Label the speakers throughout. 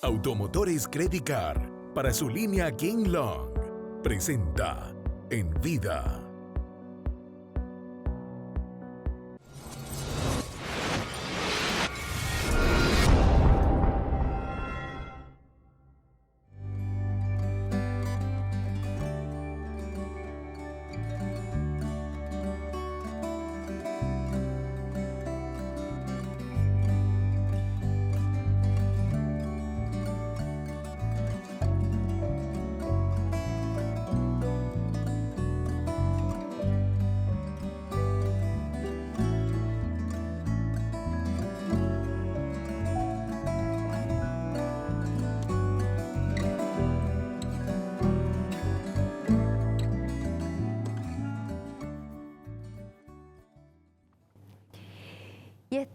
Speaker 1: Automotores Credit Car, para su línea King Long, presenta En Vida.
Speaker 2: Y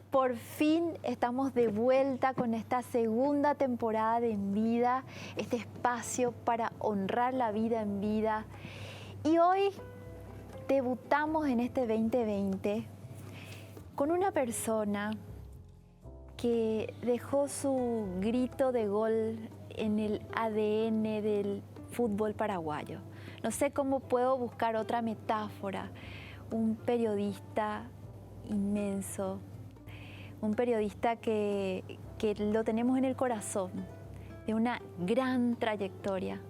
Speaker 2: por fin estamos de vuelta con esta segunda temporada de En Vida, este espacio para honrar la vida en vida. Y hoy debutamos en este 2020 con una persona que dejó su grito de gol en el ADN del fútbol paraguayo. No sé cómo puedo buscar otra metáfora. Un periodista inmenso, un periodista que lo tenemos en el corazón, de una gran trayectoria,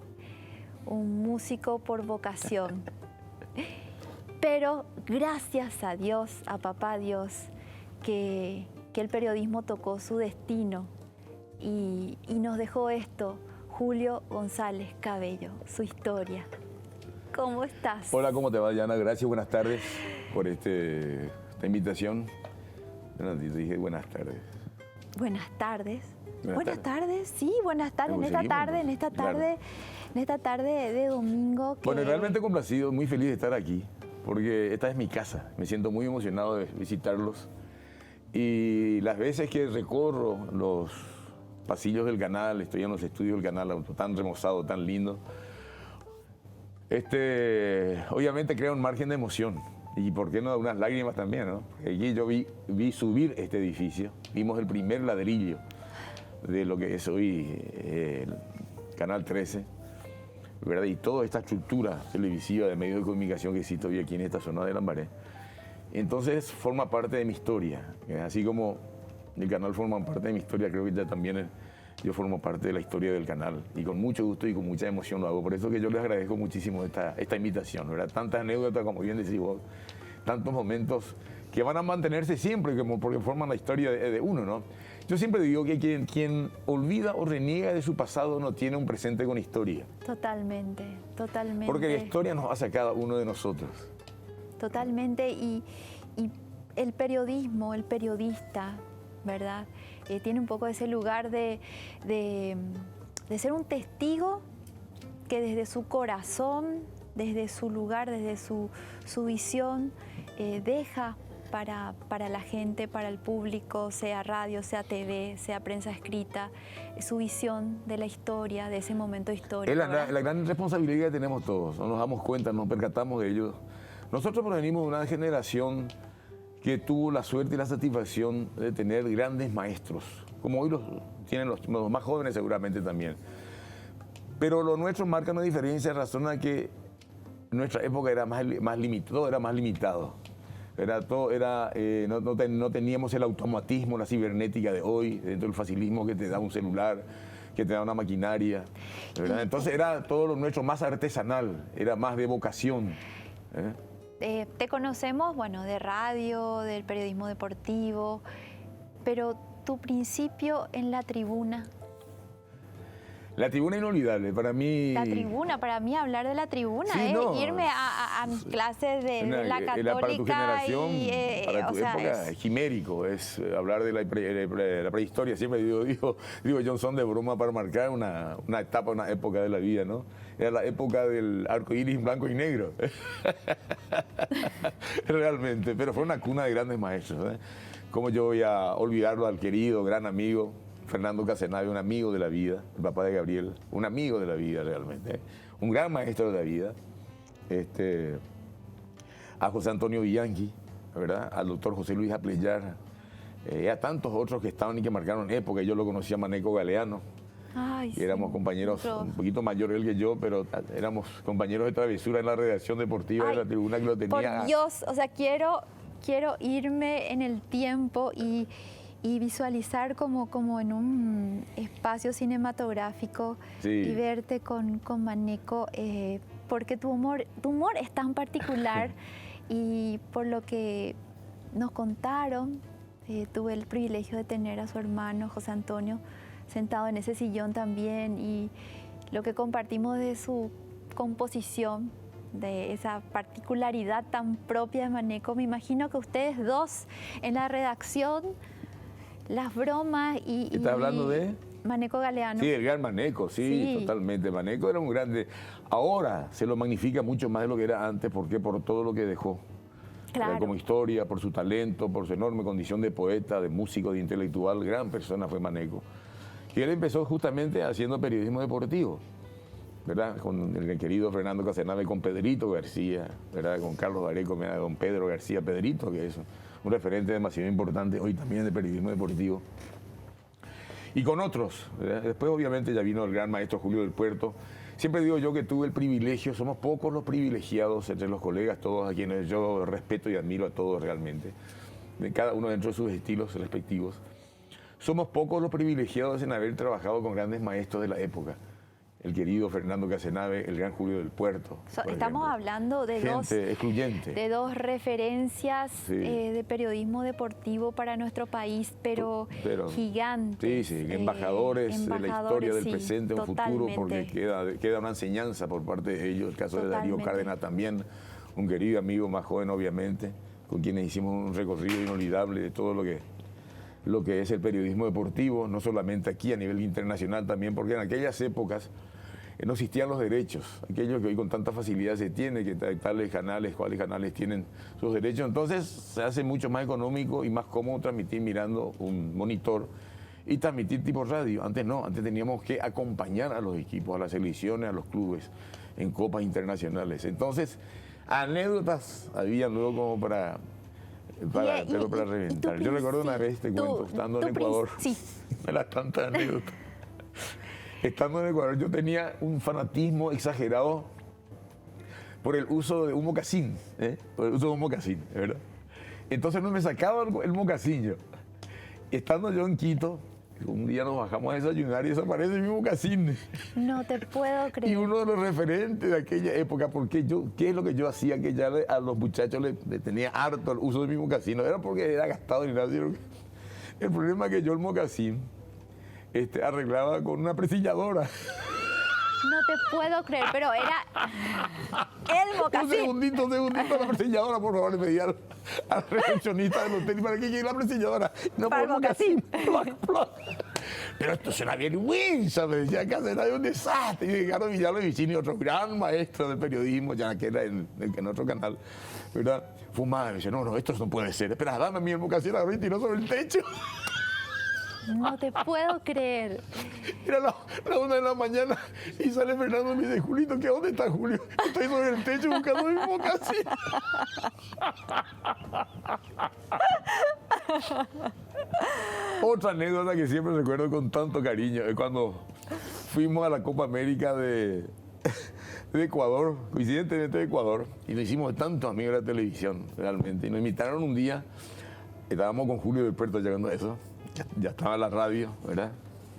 Speaker 2: un músico por vocación. Pero gracias a Dios, a papá Dios, que el periodismo tocó su destino y nos dejó esto, Julio González Cabello, su historia. ¿Cómo estás?
Speaker 3: Hola, ¿cómo te va, Diana? Gracias, buenas tardes por esta invitación. Bueno, te dije buenas tardes.
Speaker 2: Buenas tardes.
Speaker 3: Buenas
Speaker 2: tardes, sí, buenas tardes. En esta tarde de domingo.
Speaker 3: Bueno, realmente complacido, muy feliz de estar aquí, porque esta es mi casa. Me siento muy emocionado de visitarlos. Y las veces que recorro los pasillos del canal, estoy en los estudios del canal, tan remozado, tan lindo, obviamente crea un margen de emoción. Y por qué no unas lágrimas también, ¿no? Aquí yo vi subir este edificio, vimos el primer ladrillo de lo que es hoy el Canal 13, ¿verdad? Y toda esta estructura televisiva de medios de comunicación que existe hoy aquí en esta zona de Lambaré. Entonces forma parte de mi historia, así como el canal forma parte de mi historia, creo que ya también yo formo parte de la historia del canal, y con mucho gusto y con mucha emoción lo hago. Por eso que yo les agradezco muchísimo esta invitación, ¿verdad? Tantas anécdotas, como bien decís vos, tantos momentos que van a mantenerse siempre, porque forman la historia de uno, ¿no? Yo siempre digo que quien olvida o reniega de su pasado no tiene un presente con historia.
Speaker 2: Totalmente.
Speaker 3: Porque la historia nos hace a cada uno de nosotros.
Speaker 2: Totalmente, y el periodismo, el periodista, ¿verdad? Tiene un poco ese lugar de ser un testigo que desde su corazón, desde su lugar, desde su visión, deja para la gente, para el público, sea radio, sea TV, sea prensa escrita, su visión de la historia, de ese momento histórico.
Speaker 3: Es la gran responsabilidad que tenemos todos, no nos damos cuenta, nos percatamos de ello. Nosotros provenimos de una generación que tuvo la suerte y la satisfacción de tener grandes maestros, como hoy los tienen los más jóvenes seguramente también. Pero lo nuestro marca una diferencia en razón a que nuestra época era más limitado, todo era más limitado. No teníamos el automatismo, la cibernética de hoy, dentro del facilismo que te da un celular, que te da una maquinaria, ¿verdad? Entonces era todo lo nuestro más artesanal, era más de vocación.
Speaker 2: Te conocemos, bueno, de radio, del periodismo deportivo, pero tu principio en la tribuna.
Speaker 3: La tribuna inolvidable, para mí...
Speaker 2: La tribuna, para mí hablar de la tribuna
Speaker 3: sí,
Speaker 2: es
Speaker 3: no,
Speaker 2: irme a mis clases de la católica.
Speaker 3: Para tu generación, para tu época,
Speaker 2: es
Speaker 3: quimérico, es hablar de la prehistoria. Siempre digo Johnson de broma para marcar una etapa, una época de la vida, ¿no? Era la época del arco iris en blanco y negro. Realmente, pero fue una cuna de grandes maestros, ¿eh? ¿Cómo yo voy a olvidarlo al querido, gran amigo Fernando Casenave, un amigo de la vida, el papá de Gabriel, un amigo de la vida realmente, ¿eh? Un gran maestro de la vida, a José Antonio Bianchi, ¿verdad? Al doctor José Luis Apleyar, a tantos otros que estaban y que marcaron época. Yo lo conocía a Maneco Galeano.
Speaker 2: Ay,
Speaker 3: Y éramos
Speaker 2: sí,
Speaker 3: compañeros,
Speaker 2: nosotros.
Speaker 3: un poquito mayor él que yo, pero éramos compañeros de travesura en la redacción deportiva
Speaker 2: Ay,
Speaker 3: de la tribuna que lo tenía.
Speaker 2: Por Dios, o sea, quiero irme en el tiempo y visualizar como en un espacio cinematográfico
Speaker 3: Sí.
Speaker 2: y verte con Maneco, porque tu humor es tan particular y por lo que nos contaron, tuve el privilegio de tener a su hermano José Antonio sentado en ese sillón también, y lo que compartimos de su composición, de esa particularidad tan propia de Maneco. Me imagino que ustedes dos en la redacción, las bromas y...
Speaker 3: ¿Estás hablando de?
Speaker 2: Maneco Galeano.
Speaker 3: Sí, el gran Maneco, sí,
Speaker 2: Sí.
Speaker 3: totalmente. Maneco era un grande. Ahora se lo magnifica mucho más de lo que era antes, ¿por qué? Por todo lo que dejó.
Speaker 2: Claro.
Speaker 3: Como historia, por su talento, por su enorme condición de poeta, de músico, de intelectual, gran persona fue Maneco. Y él empezó justamente haciendo periodismo deportivo, ¿verdad? Con el querido Fernando Casenave, con Pedrito García, ¿verdad? Con Carlos Vareco, mira, con Pedro García, Pedrito, que es un referente demasiado importante hoy también de periodismo deportivo. Y con otros, ¿verdad? Después obviamente ya vino el gran maestro Julio del Puerto. Siempre digo yo que tuve el privilegio, somos pocos los privilegiados entre los colegas, todos a quienes yo respeto y admiro a todos realmente, de cada uno dentro de sus estilos respectivos. Somos pocos los privilegiados en haber trabajado con grandes maestros de la época. El querido Fernando Casenave, el gran Julio del Puerto. por
Speaker 2: Estamos
Speaker 3: ejemplo.
Speaker 2: hablando de
Speaker 3: Gente excluyente.
Speaker 2: dos referencias
Speaker 3: Sí.
Speaker 2: de periodismo deportivo para nuestro país, pero gigantes.
Speaker 3: Sí, sí, embajadores de la historia del
Speaker 2: sí,
Speaker 3: presente, un futuro, porque
Speaker 2: totalmente.
Speaker 3: queda una enseñanza por parte de ellos. El caso de Darío
Speaker 2: Totalmente.
Speaker 3: Cárdenas también, un querido amigo más joven obviamente, con quienes hicimos un recorrido inolvidable de todo lo que es el periodismo deportivo, no solamente aquí a nivel internacional también, porque en aquellas épocas no existían los derechos, aquellos que hoy con tanta facilidad se tiene, que tales canales, cuáles canales tienen sus derechos, entonces se hace mucho más económico y más cómodo transmitir mirando un monitor y transmitir tipo radio. Antes no, antes teníamos que acompañar a los equipos, a las selecciones, a los clubes en copas internacionales. Entonces, anécdotas había luego como para reventar. Yo recuerdo una vez, te cuento, estando en Ecuador,
Speaker 2: Sí.
Speaker 3: de las tantas anécdotas. Estando en Ecuador, yo tenía un fanatismo exagerado por el uso de un mocasín, por el uso de un mocasín, ¿verdad? Entonces no me sacaba el mocasín yo. Estando yo en Quito, un día nos bajamos a desayunar y desaparece mi mocasín.
Speaker 2: No te puedo
Speaker 3: Y
Speaker 2: creer.
Speaker 3: uno de los referentes de aquella época, porque ¿qué es lo que yo hacía? Que ya a los muchachos le tenía harto el uso de mi mocasín. No era porque era gastado ni nada, sino que el problema es que yo el mocasín arreglaba con una presilladora.
Speaker 2: No te puedo creer, pero era el
Speaker 3: Un
Speaker 2: mocasín.
Speaker 3: segundito, la presilladora, por favor, le pedí al recepcionista del hotel, ¿para qué quiere la presilladora? No,
Speaker 2: Para
Speaker 3: por
Speaker 2: el mocasín.
Speaker 3: Plac, plac. Pero esto será vergüenza, me decía que era un desastre. Y Ricardo Villalobos Vicini, otro gran maestro de periodismo, ya que era en otro canal, ¿verdad? Fumaba y me dice, no, esto no puede ser. Espera, dame a mí el mocasín, agarró y tiró sobre el techo.
Speaker 2: No te puedo creer.
Speaker 3: Era la 1 de la mañana y sale Fernando y me dice, Julito, ¿dónde está Julio? Estoy sobre el techo buscando mi mocasín. Otra anécdota que siempre recuerdo con tanto cariño es cuando fuimos a la Copa América de Ecuador, coincidentemente de Ecuador, y nos hicimos tantos amigos de la televisión, realmente. Y nos invitaron un día, estábamos con Julio del Puerto llegando a eso, ya estaba la radio, ¿verdad?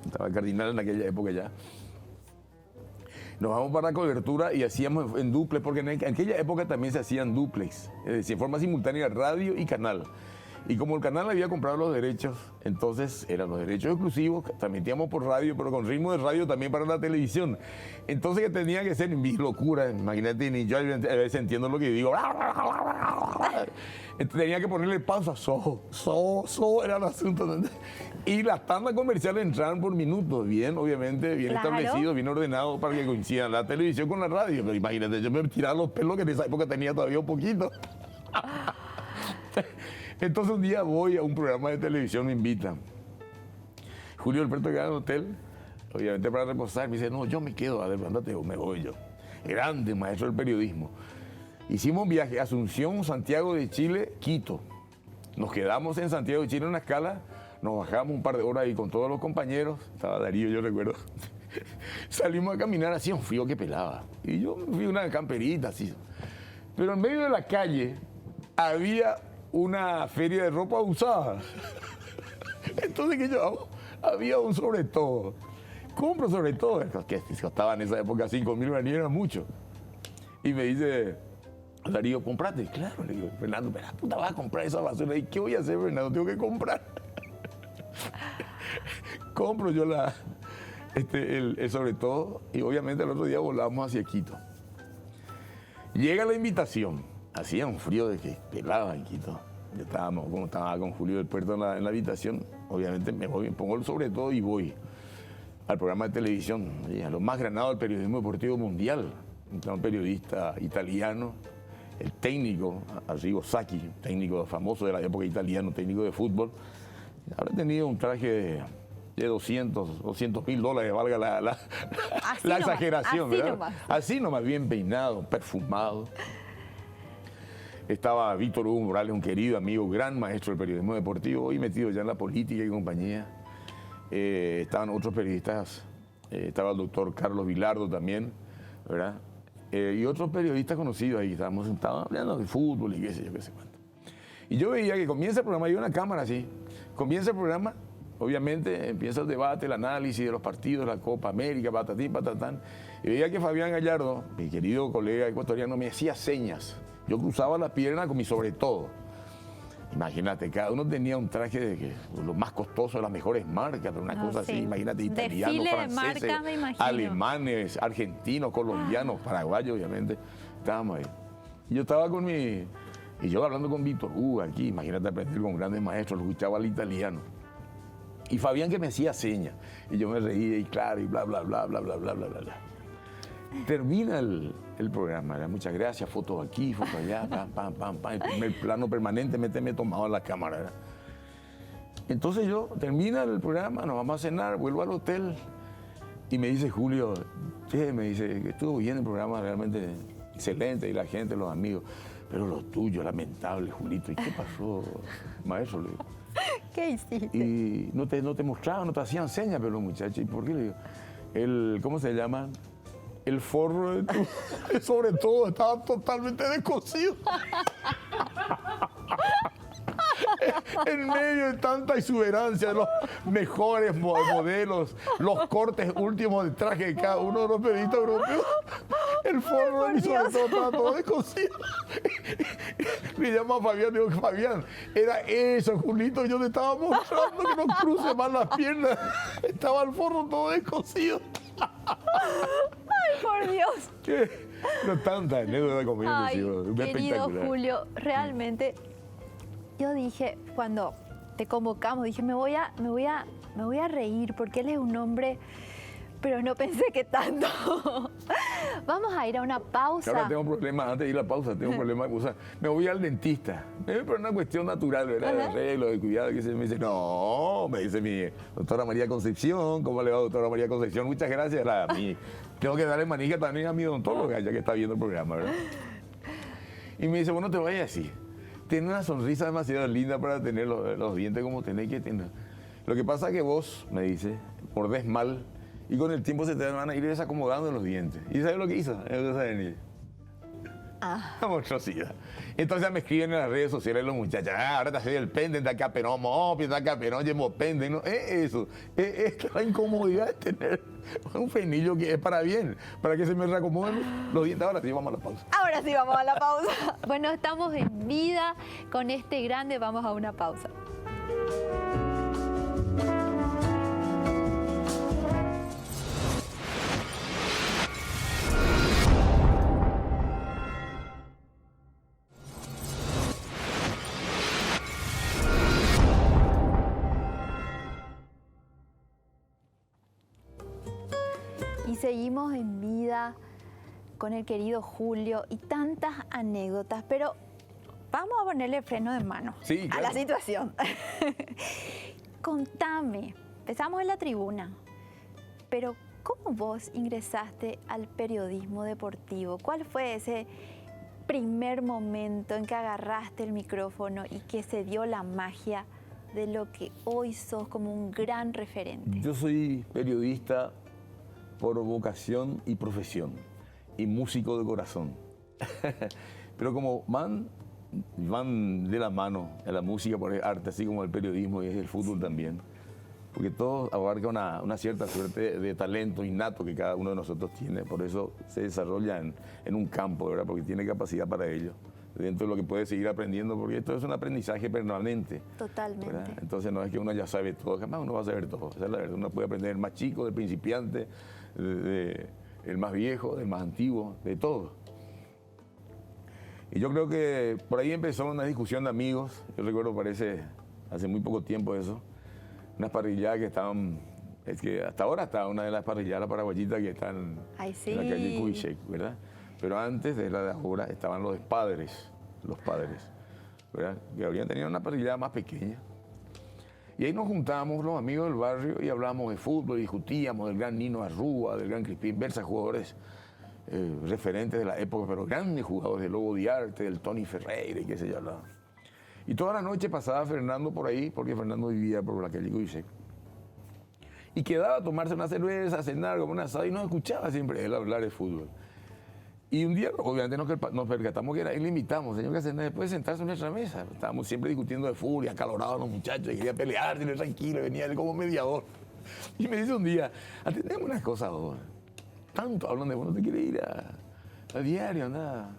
Speaker 3: Estaba el Cardinal en aquella época ya. Nos vamos para la cobertura y hacíamos en duplex, porque en aquella época también se hacían duplex, es decir, en forma simultánea radio y canal. Y como el canal había comprado los derechos, entonces eran los derechos exclusivos, transmitíamos por radio, pero con ritmo de radio también para la televisión. Entonces que tenía que ser mis locuras, imagínate, ni yo a veces entiendo lo que digo. Entonces, tenía que ponerle pausa, era el asunto. Y las tandas comerciales entraban por minutos, bien, obviamente, bien
Speaker 2: Claro.
Speaker 3: establecido, bien ordenado para que coincidan la televisión con la radio. Pero imagínate, yo me tiraba los pelos que en esa época tenía todavía un poquito. Entonces un día voy a un programa de televisión, me invitan. Julio del Puerto queda en el hotel, obviamente para reposar, me dice, no, yo me quedo, adelántate o me voy yo. Grande maestro del periodismo. Hicimos un viaje, Asunción, Santiago de Chile, Quito. Nos quedamos en Santiago de Chile en una escala, nos bajamos un par de horas ahí con todos los compañeros, estaba Darío, yo recuerdo. Salimos a caminar, hacía un frío que pelaba. Y yo me fui una camperita así. Pero en medio de la calle había una feria de ropa usada. Entonces, ¿qué yo hago? Había un sobre todo. Compro sobre todo, que costaba en esa época 5.000 guaraníes, era mucho. Y me dice, Darío, ¿compraste? Claro, le digo, Fernando, pero puta, vas a comprar esa basura. ¿Y qué voy a hacer, Fernando? Tengo que comprar. Compro yo el sobre todo y obviamente el otro día volamos hacia Quito. Llega la invitación, hacía un frío de que pelaba en Quito. Yo estaba con Julio del Puerto en la habitación, obviamente me voy, pongo el sobre todo y voy al programa de televisión, a lo más granado del periodismo deportivo mundial. Un periodista italiano, el técnico, Arrigo Sacchi, técnico famoso de la época italiano, técnico de fútbol, habrá tenido un traje de $200,000, valga la exageración,
Speaker 2: así
Speaker 3: ¿verdad?
Speaker 2: nomás.
Speaker 3: Así nomás, bien peinado, perfumado. Estaba Víctor Hugo Morales, un querido amigo, gran maestro del periodismo deportivo, hoy metido ya en la política y compañía. Estaban otros periodistas, estaba el doctor Carlos Vilardo también, ¿verdad? Y otros periodistas conocidos ahí, estábamos sentados hablando de fútbol y qué sé yo, qué sé cuánto. Y yo veía que comienza el programa, hay una cámara así, comienza el programa, obviamente empieza el debate, el análisis de los partidos, la Copa América, patatín, patatán, y veía que Fabián Gallardo, mi querido colega ecuatoriano, me hacía señas. Yo cruzaba la pierna con mi sobre todo. Imagínate, cada uno tenía un traje de lo más costoso, de las mejores marcas, pero una cosa así, imagínate, italianos,
Speaker 2: desfile
Speaker 3: franceses,
Speaker 2: de marca, me imagino.
Speaker 3: alemanes, argentinos, colombianos, paraguayos, obviamente. Estábamos ahí. Y yo estaba y yo hablando con Víctor Hugo aquí, imagínate aprender con grandes maestros, lo escuchaba al italiano. Y Fabián que me hacía señas, y yo me reía, y claro, y bla, bla, bla, bla, bla, bla, bla, bla. Termina el programa, ¿verdad? Muchas gracias, fotos aquí, fotos allá, pam, pam, pam, pam. El primer plano permanentemente me he tomado la cámara, ¿verdad? Entonces termina el programa, nos vamos a cenar, vuelvo al hotel y me dice Julio, che, me dice que estuvo bien el programa, realmente excelente, y la gente, los amigos, pero lo tuyo, lamentable, Julito. ¿Y qué pasó, maestro? Le digo.
Speaker 2: ¿Qué hiciste?
Speaker 3: Y no te mostraban, no te hacían señas, pero los muchachos, ¿y por qué? Le digo, ¿cómo se llama? El forro sobre todo estaba totalmente descosido. En medio de tanta exuberancia de los mejores modelos, los cortes últimos de traje de cada uno de los periodistas europeos, el forro de mi sobre todo estaba todo descosido. Le llamo a Fabián, digo, Fabián, era eso, Julito, yo te estaba mostrando que no cruce más las piernas. Estaba el forro todo descosido.
Speaker 2: ¡Ay, por Dios!
Speaker 3: ¿Qué? No tanta anécdota como yo
Speaker 2: Ay,
Speaker 3: decía,
Speaker 2: querido Julio, realmente yo dije, cuando te convocamos, dije, me voy a reír porque él es un hombre, pero no pensé que tanto. Vamos a ir a una pausa.
Speaker 3: Ahora tengo un problema, antes de ir a la pausa, tengo un problema, o sea, me voy al dentista. Pero una cuestión natural, ¿verdad? De arreglo, de cuidado, que se me dice, no, me dice mi doctora María Concepción, ¿cómo le va, doctora María Concepción? Muchas gracias. Tengo que darle manija también a mi odontóloga, ya que está viendo el programa, ¿verdad? Y me dice, bueno, te vayas así. Tienes una sonrisa demasiado linda para tener los dientes como tenés que tener. Lo que pasa es que vos, me dice, mordés mal y con el tiempo se te van a ir desacomodando los dientes. ¿Y sabes lo que hizo? Una monstruosidad. Entonces ya me escriben en las redes sociales los muchachos, ahora te haces el penden de acá, pero mopi, de acá, pero llevo penden. No, es eso. Es la incomodidad de tener un frenillo que es para bien, para que se me reacomoden los dientes. Ahora sí, vamos a la pausa.
Speaker 2: Ahora sí, vamos a la pausa. Bueno, estamos en vida con este grande, vamos a una pausa. Y seguimos en vida con el querido Julio y tantas anécdotas, pero vamos a ponerle freno de mano a la situación. Contame, empezamos en la tribuna, pero ¿cómo vos ingresaste al periodismo deportivo? ¿Cuál fue ese primer momento en que agarraste el micrófono y que se dio la magia de lo que hoy sos como un gran referente?
Speaker 3: Yo soy periodista por vocación y profesión y músico de corazón. Pero como van de la mano en la música por el arte, así como el periodismo y el fútbol también, porque todo abarca una cierta suerte de talento innato que cada uno de nosotros tiene, por eso se desarrolla en un campo, ¿verdad? Porque tiene capacidad para ello, dentro de lo que puede seguir aprendiendo, porque esto es un aprendizaje permanente.
Speaker 2: Totalmente.
Speaker 3: ¿Verdad? Entonces no es que uno ya sabe todo, jamás uno va a saber todo, esa es la verdad. Uno puede aprender del más chico, del principiante, del más viejo, del más antiguo, de todo. Y yo creo que por ahí empezó una discusión de amigos, yo recuerdo, parece, hace muy poco tiempo eso, unas parrilladas que estaban, es que hasta ahora está una de las parrilladas paraguayitas que están
Speaker 2: Ay, sí.
Speaker 3: en la calle Cubishek, ¿verdad? Pero antes de la de ahora estaban los padres, ¿verdad? Que habrían tenido una parrillada más pequeña. Y ahí nos juntábamos los amigos del barrio y hablábamos de fútbol, y discutíamos del gran Nino Arrúa, del gran Crispín Berza, jugadores referentes de la época, pero grandes jugadores, del Lobo Diarte, del Tony Ferreira y qué sé yo. Y toda la noche pasaba Fernando por ahí, porque Fernando vivía por la calle Cubishek. Y quedaba a tomarse una cerveza, a cenar, como una asada, y nos escuchaba siempre él hablar de fútbol. Y un día, obviamente, nos percatamos que era él, le invitamos, señor Casená, después de sentarse en nuestra mesa. Estábamos siempre discutiendo de fútbol, y acalorados los muchachos, y quería pelear, y tranquilo, venía él como mediador. Y me dice un día, atendemos unas cosas ahora. Tanto hablan de vos, no te quiere ir a diario, nada.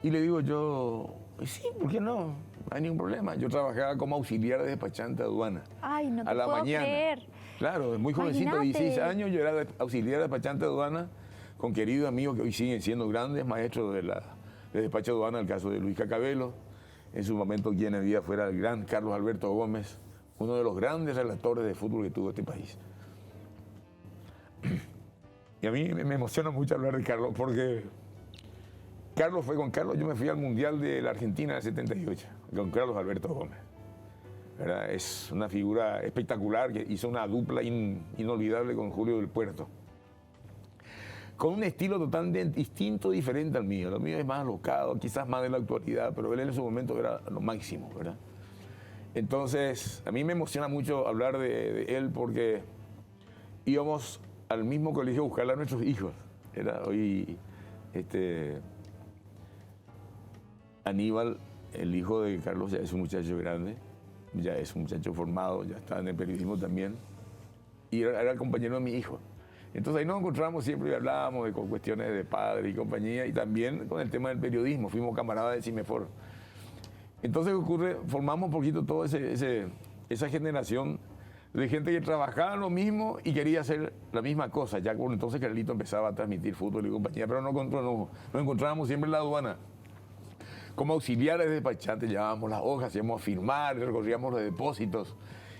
Speaker 3: Y le digo yo, sí, ¿por qué no? No hay ningún problema. Yo trabajaba como auxiliar de despachante de aduana.
Speaker 2: Ay, no te
Speaker 3: a la
Speaker 2: puedo
Speaker 3: mañana.
Speaker 2: creer.
Speaker 3: Claro, muy jovencito,
Speaker 2: Imagínate.
Speaker 3: 16 años, yo era auxiliar de despachante de aduana con queridos amigos que hoy siguen siendo grandes maestros de despacho de aduana, el caso de Luis Cacabelo, en su momento quien había fuera el gran Carlos Alberto Gómez, uno de los grandes relatores de fútbol que tuvo este país. Y a mí me emociona mucho hablar de Carlos, porque con Carlos yo me fui al Mundial de la Argentina del 78, con Carlos Alberto Gómez. ¿Verdad? Es una figura espectacular que hizo una dupla inolvidable con Julio del Puerto. Con un estilo totalmente distinto, diferente al mío. Lo mío es más alocado, quizás más de la actualidad, pero él en su momento era lo máximo, ¿verdad? Entonces, a mí me emociona mucho hablar de él porque íbamos al mismo colegio a buscarle a nuestros hijos. Era hoy Aníbal, el hijo de Carlos, ya es un muchacho grande, ya es un muchacho formado, ya está en el periodismo también, y era el compañero de mi hijo. Entonces ahí nos encontramos siempre y hablábamos de cuestiones de padre y compañía, y también con el tema del periodismo, fuimos camaradas de Cimefor. Entonces ocurre, formamos un poquito toda esa generación de gente que trabajaba lo mismo y quería hacer la misma cosa. Ya cuando entonces Carlito empezaba a transmitir fútbol y compañía, pero nos encontrábamos siempre en la aduana. Como auxiliares de despachantes llevábamos las hojas, íbamos a firmar, recorríamos los depósitos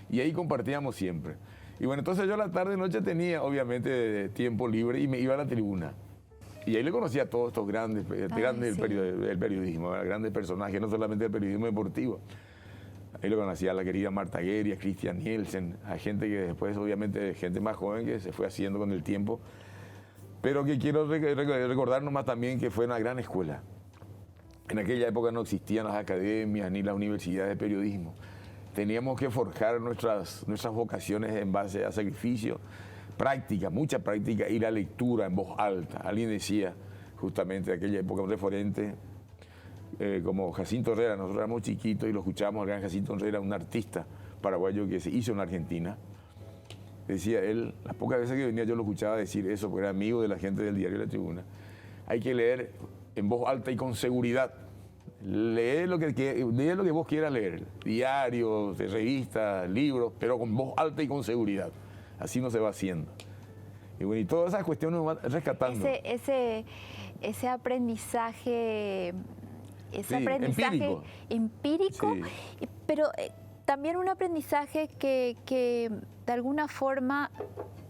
Speaker 3: y ahí compartíamos siempre. Y bueno, entonces yo a la tarde y noche tenía obviamente tiempo libre y me iba a la tribuna. Y ahí le conocía a todos estos grandes
Speaker 2: sí.
Speaker 3: del periodismo, grandes personajes, no solamente del periodismo deportivo. Ahí lo conocía a la querida Marta Guerri, a Christian Nielsen, a gente que después, obviamente, gente más joven que se fue haciendo con el tiempo. Pero que quiero recordarnos más también que fue una gran escuela. En aquella época no existían las academias ni las universidades de periodismo. Teníamos que forjar nuestras vocaciones en base a sacrificio, práctica, mucha práctica y la lectura en voz alta. Alguien decía, justamente en aquella época, un referente como Jacinto Herrera, nosotros éramos chiquitos y lo escuchábamos al gran Jacinto Herrera, un artista paraguayo que se hizo en Argentina. Decía él, las pocas veces que venía yo lo escuchaba decir eso, porque era amigo de la gente del diario La Tribuna. Hay que leer en voz alta y con seguridad. Lee lo que vos quieras leer, diarios, revistas, libros, pero con voz alta y con seguridad. Así no se va haciendo. Y bueno, y todas esas cuestiones nos van rescatando.
Speaker 2: Ese aprendizaje, empírico,
Speaker 3: Sí.
Speaker 2: pero también un aprendizaje que de alguna forma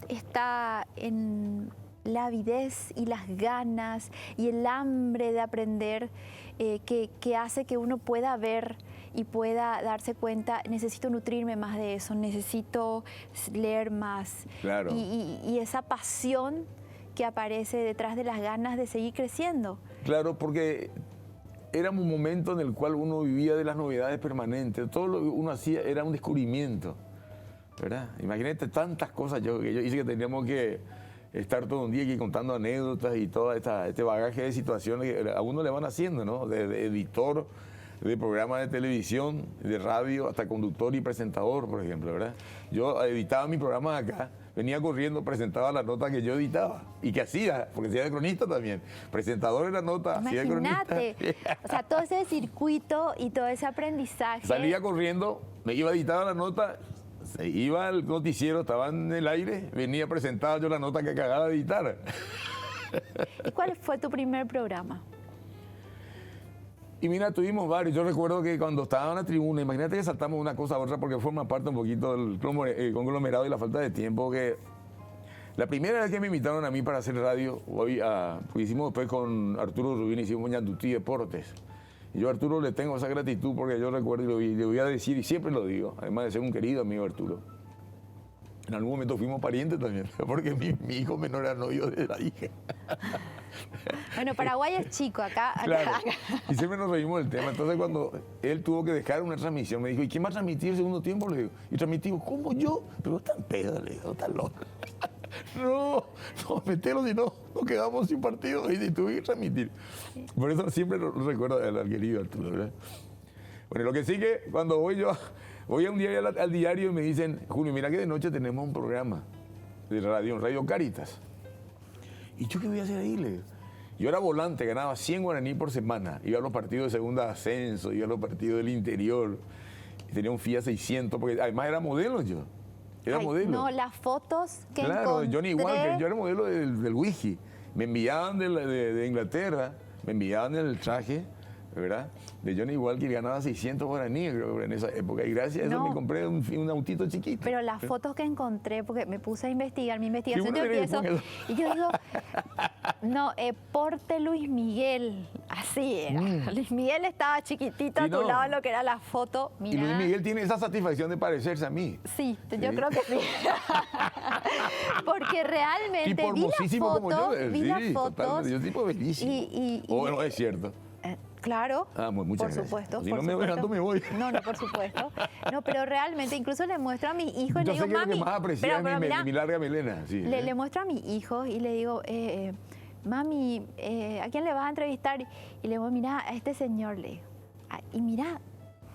Speaker 2: está en la avidez y las ganas y el hambre de aprender que hace que uno pueda ver y pueda darse cuenta, necesito nutrirme más de eso, necesito leer más.
Speaker 3: Claro.
Speaker 2: Y esa pasión que aparece detrás de las ganas de seguir creciendo.
Speaker 3: Claro, porque era un momento en el cual uno vivía de las novedades permanentes. Todo lo que uno hacía era un descubrimiento, ¿verdad? Imagínate tantas cosas que yo hice que teníamos que estar todo un día aquí contando anécdotas y todo este bagaje de situaciones que a uno le van haciendo, ¿no? De editor, de programa de televisión, de radio, hasta conductor y presentador, por ejemplo, ¿verdad? Yo editaba mi programa acá, venía corriendo, presentaba la nota que yo editaba y que hacía, porque hacía de cronista también. Presentador de la nota, hacía de cronista.
Speaker 2: Imagínate, o sea, todo ese circuito y todo ese aprendizaje.
Speaker 3: Salía corriendo, me iba a editar la nota, se iba al noticiero, estaba en el aire, venía presentada yo la nota que acababa de editar.
Speaker 2: ¿Y cuál fue tu primer programa?
Speaker 3: Y mira, tuvimos varios. Yo recuerdo que cuando estaba en la tribuna, imagínate que saltamos de una cosa a otra porque forma parte un poquito del conglomerado y la falta de tiempo. Que la primera vez que me invitaron a mí para hacer radio, pues hicimos después con Arturo Rubín, hicimos Ñandutí Deportes. Y yo a Arturo le tengo esa gratitud porque yo recuerdo y le voy a decir, y siempre lo digo, además de ser un querido amigo Arturo. En algún momento fuimos parientes también, porque mi hijo menor era novio de la hija.
Speaker 2: Bueno, Paraguay es chico, acá.
Speaker 3: Claro. Y siempre nos reímos del tema. Entonces, cuando él tuvo que dejar una transmisión, me dijo, ¿y quién va a transmitir el segundo tiempo? Le digo, y transmitimos, ¿cómo yo? Pero tan pedo, le digo, tan loco. No, metelo, si no, nos quedamos sin partido y tuve que transmitir. Por eso siempre lo recuerdo al querido Arturo, ¿verdad? Bueno, lo que sí que cuando voy a un día al diario y me dicen, Julio, mira que de noche tenemos un programa de radio, Radio Cáritas. ¿Y yo qué voy a hacer ahí? Le digo. Yo era volante, ganaba 100 guaraní por semana. Iba a los partidos de segunda ascenso, iba a los partidos del interior. Y tenía un Fiat 600, porque además era modelo yo. Era modelo.
Speaker 2: No, las fotos que
Speaker 3: claro,
Speaker 2: encontré...
Speaker 3: Johnny Walker, yo era modelo del whisky. Me enviaban de Inglaterra, me enviaban el traje, ¿verdad? De Johnny Walker, ganaba 600 guaraníes, creo, en esa época. Y gracias a eso me compré un autito chiquito.
Speaker 2: Pero las fotos que encontré, porque me puse a investigar, mi investigación yo empiezo, y yo digo, no, Porte Luis Miguel, así era. Luis Miguel estaba chiquitito a tu lado en lo que era la foto. Mirá.
Speaker 3: Y Luis Miguel tiene esa satisfacción de parecerse a mí.
Speaker 2: Sí, yo creo que sí. Porque realmente vi las fotos.
Speaker 3: Yo tipo bellísimo. Bueno, es cierto.
Speaker 2: Claro,
Speaker 3: muchas
Speaker 2: por supuesto.
Speaker 3: Si no me voy dejando, me voy.
Speaker 2: No, por supuesto. No, pero realmente, incluso le muestro a mi hijo y le digo, mami...
Speaker 3: Lo que más aprecia es mi larga melena. Sí,
Speaker 2: le muestro a mi hijo y le digo, mami, ¿a quién le vas a entrevistar? Y le digo, mira, a este señor, le digo. Y mira,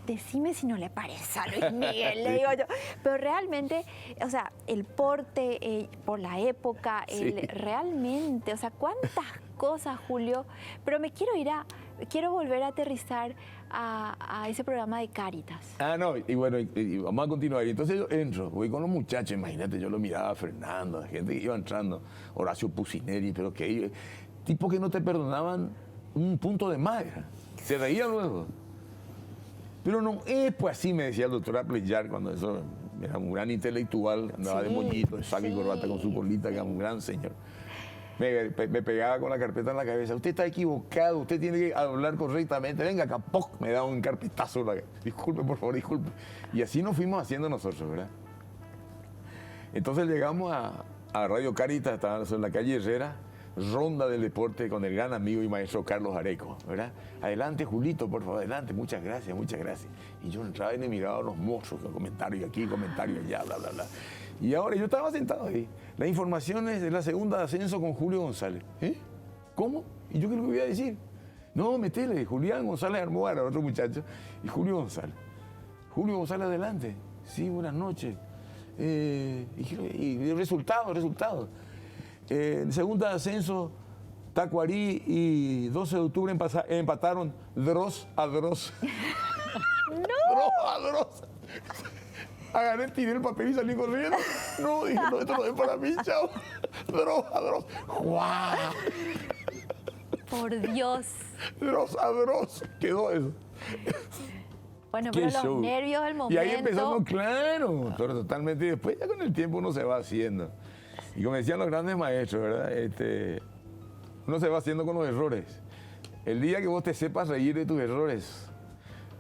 Speaker 2: decime si no le parece a Luis Miguel, le digo yo. Pero realmente, o sea, el porte, por la época, realmente, o sea, cuántas cosas, Julio. Pero me quiero volver a aterrizar a ese programa de Cáritas.
Speaker 3: No, y bueno, y vamos a continuar. Y entonces yo entro, voy con los muchachos, imagínate, yo lo miraba a Fernando, a la gente que iba entrando, Horacio Pucineri, pero que tipo que no te perdonaban un punto de más, se reían luego. Pero no es pues así, me decía el doctor Apleyar, cuando eso era un gran intelectual, andaba de moñito, de saco y corbata con su colita, que era un gran señor. Me pegaba con la carpeta en la cabeza. Usted está equivocado, usted tiene que hablar correctamente. Venga acá, ¡poc! Me da un carpetazo. Disculpe, por favor, disculpe. Y así nos fuimos haciendo nosotros, ¿verdad? Entonces llegamos a Radio Cáritas, estábamos en la calle Herrera, ronda del deporte con el gran amigo y maestro Carlos Areco, ¿verdad? Adelante, Julito, por favor, adelante. Muchas gracias, muchas gracias. Y yo entraba y me miraba a los mozos, los comentarios aquí, comentarios allá, bla, bla, bla. Y ahora yo estaba sentado ahí. Las informaciones de la segunda de ascenso con Julio González. ¿Cómo? ¿Y yo qué le voy a decir? No, metele. Julián González Armoara, otro muchacho. Y Julio González. Julio González, adelante. Sí, buenas noches. Y resultados. En segunda de ascenso, Tacuarí y 12 de octubre empataron Dros a Dros.
Speaker 2: ¡No!
Speaker 3: Dros a Dros. Agarré, tiré el papel y salí corriendo. No, dije, no, esto no es para mí, chao. Dros a Dros. ¡Guau!
Speaker 2: Por Dios.
Speaker 3: Dros a Dros. Quedó eso.
Speaker 2: Bueno, pero los nervios del momento.
Speaker 3: Y ahí empezamos, claro, totalmente. Y después ya con el tiempo uno se va haciendo. Y como decían los grandes maestros, ¿verdad? Uno se va haciendo con los errores. El día que vos te sepas reír de tus errores,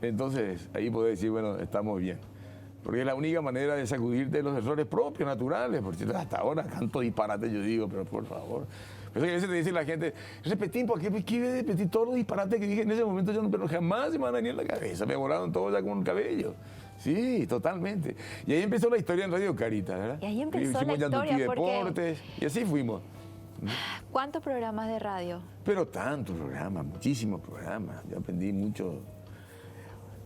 Speaker 3: entonces ahí podés decir, bueno, estamos bien. Porque es la única manera de sacudirte de los errores propios, naturales. Por cierto, hasta ahora canto disparate, yo digo, pero por favor. Pero a veces te dice la gente, repetí, ¿por qué repetir todos los disparates que dije en ese momento? Yo no, pero jamás se me van a venir en la cabeza, me volaron todos ya con el cabello. Sí, totalmente. Y ahí empezó la historia en Radio Carita, ¿verdad?
Speaker 2: Y ahí empezó
Speaker 3: Hicimos
Speaker 2: la historia,
Speaker 3: Deportes, y así fuimos.
Speaker 2: ¿Cuántos programas de radio?
Speaker 3: Pero tantos programas, muchísimos programas. Yo aprendí mucho.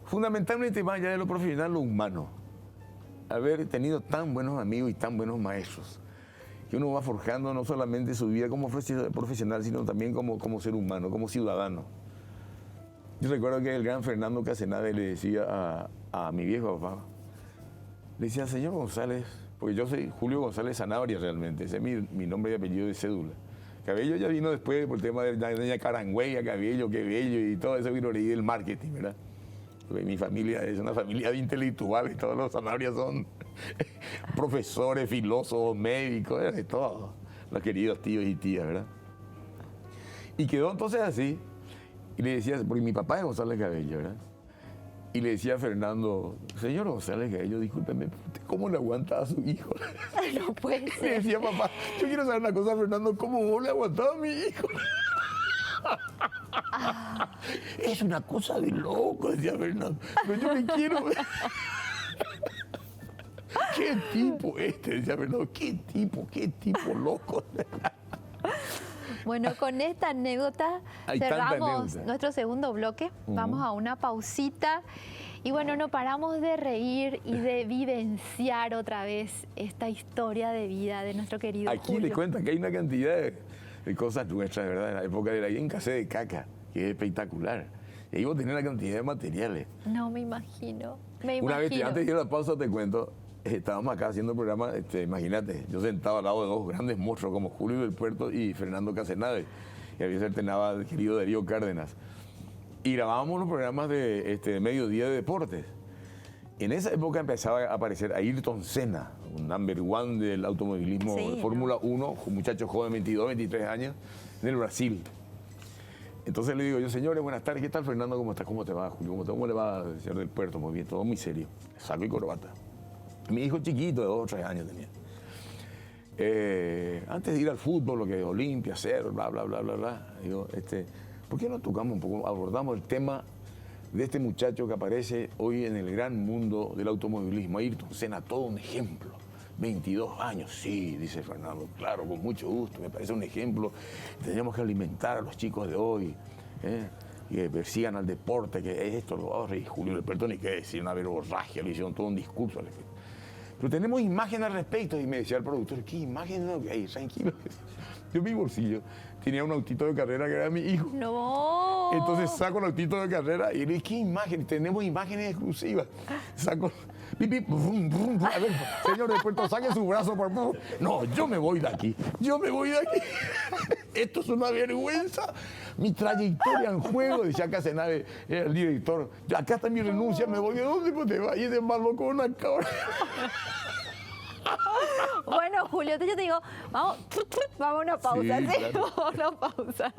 Speaker 3: Fundamentalmente, más allá de lo profesional, lo humano. Haber tenido tan buenos amigos y tan buenos maestros, que uno va forjando no solamente su vida como profesional, sino también como ser humano, como ciudadano. Yo recuerdo que el gran Fernando Casenave le decía a mi viejo papá, le decía, señor González, porque yo soy Julio González Sanabria realmente, ese es mi nombre y apellido de cédula. Cabello ya vino después por el tema de doña Carangüeya, Cabello, qué bello, y todo eso vino leí del marketing, ¿verdad? Porque mi familia es una familia de intelectuales, todos los Sanabrias son profesores, filósofos, médicos, de todo, los queridos tíos y tías, ¿verdad? Y quedó entonces así, y le decía, porque mi papá es González Cabello, ¿verdad? Y le decía a Fernando, señor González Cabello, discúlpeme, ¿usted cómo le aguanta a su hijo?
Speaker 2: No puede ser.
Speaker 3: Le decía, papá, yo quiero saber una cosa, Fernando, ¿cómo vos le aguantás a mi hijo? Es una cosa de loco, decía Fernando, pero yo me quiero... ¿Qué tipo este? Decía Fernando, qué tipo loco.
Speaker 2: Bueno, con esta anécdota
Speaker 3: Hay tanta
Speaker 2: cerramos
Speaker 3: anécdota.
Speaker 2: nuestro segundo bloque. Vamos a una pausita. Y bueno, no paramos de reír y de vivenciar otra vez esta historia de vida de nuestro querido
Speaker 3: Aquí
Speaker 2: Julio.
Speaker 3: le cuenta que hay una cantidad de cosas nuestras, ¿verdad? En la época de la Yencasé de Caca, que es espectacular. Y ahí vos tenés una cantidad de materiales.
Speaker 2: No me imagino. Me
Speaker 3: Una vez,
Speaker 2: imagino.
Speaker 3: antes de ir a la pausa, te cuento, estábamos acá haciendo el programa, imagínate, yo sentado al lado de dos grandes monstruos como Julio del Puerto y Fernando Casenave, y había se alternaba el querido Darío Cárdenas. Y grabábamos los programas de mediodía de deportes. En esa época empezaba a aparecer Ayrton Senna, un number one del automovilismo
Speaker 2: Sí,
Speaker 3: de Fórmula 1, un muchacho joven, 22, 23 años, en el Brasil. Entonces le digo yo, señores, buenas tardes, ¿qué tal Fernando? ¿Cómo estás? ¿Cómo te va, Julio? ¿Cómo le va al señor del Puerto? Muy bien, todo muy serio. Saco y corbata. Mi hijo chiquito, de 2 o 3 años tenía. Antes de ir al fútbol, lo que es Olimpia, Cerro, bla, bla, bla, bla, bla, digo, ¿por qué no tocamos un poco, abordamos el tema de este muchacho que aparece hoy en el gran mundo del automovilismo? Ayrton Senna, todo un ejemplo. 22 años, sí, dice Fernando, claro, con mucho gusto, me parece un ejemplo. Tenemos que alimentar a los chicos de hoy, que sigan al deporte, que es esto, lo otro. Y Julio Leperto, ni qué decir, una verborragia, le hicieron todo un discurso al respecto. Pero tenemos imagen al respecto, y me decía el productor, ¿qué imagen? No, hay, tranquilo. Yo en mi bolsillo tenía un autito de carrera que era mi hijo.
Speaker 2: No.
Speaker 3: Entonces saco el autito de carrera y le dije, ¿qué imagen? Tenemos imágenes exclusivas. Saco, pip, pip, brum, brum, brum. A ver, señor de Puerto, saque su brazo por... No, yo me voy de aquí. Yo me voy de aquí. Esto es una vergüenza. Mi trayectoria en juego, decía Casenave, el director. Acá está mi renuncia, me voy. ¿De dónde pues te vas? Y de malo con una cabra.
Speaker 2: Bueno, Julio, entonces yo te digo, vamos a una pausa,
Speaker 3: Sí,
Speaker 2: ¿sí?
Speaker 3: claro.
Speaker 2: Vamos a una pausa.